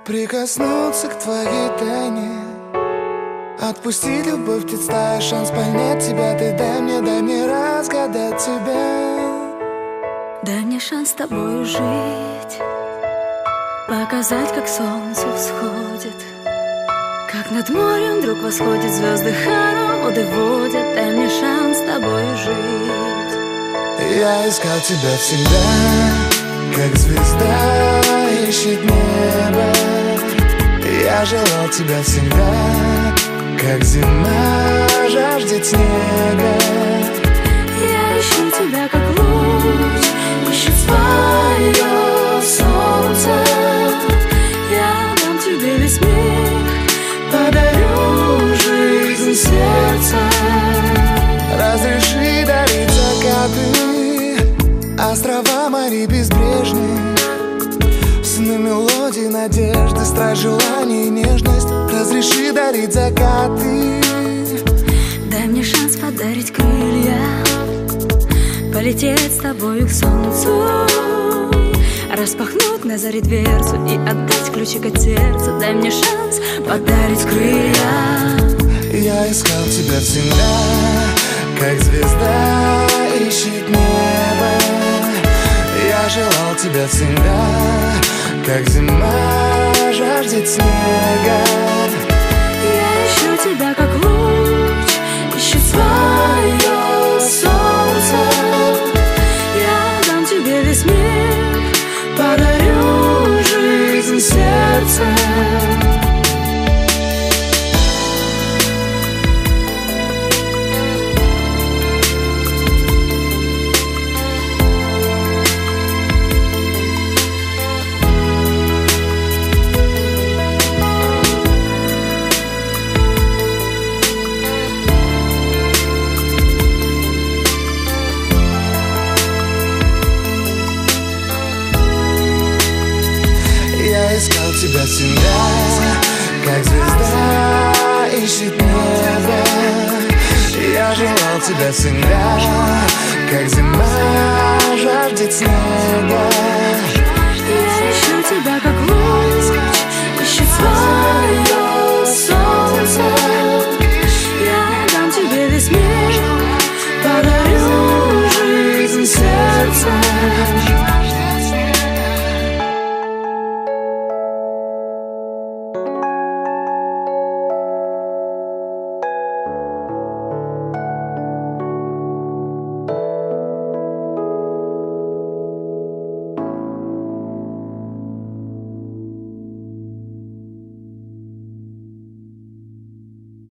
Прикоснуться к твоей тайне, отпустить любовь, представь шанс понять тебя. Ты дай мне разгадать тебя. Дай мне шанс с тобою жить, показать, как солнце всходит, как над морем вдруг восходит, звезды хороводы водят. Дай мне шанс с тобою жить. Я искал тебя всегда, как звезда ищет небо. Я желал тебя всегда, как зима жаждет снега. Я ищу тебя, как луч ищет свое солнце. Я дам тебе весь мир, подарю жизнь сердца. Разреши дарить закаты, острова морей безбрежные, сны, мелодии, надежды, страсть, желание и нежность. Разреши дарить закаты. Дай мне шанс подарить крылья, полететь с тобою к солнцу, распахнуть на заре дверцу и отдать ключик от сердца. Дай мне шанс подарить крылья. Я искал тебя всегда, как звезда ищет небо. Я желал тебя всегда, как зима жаждет снега. Я ищу тебя, как луч ищет свое солнце. Я дам тебе весь мир, подарю жизнь сердца. Я искал тебя всегда, как звезда ищет небо. Я желал тебя всегда, как зима жаждет снега.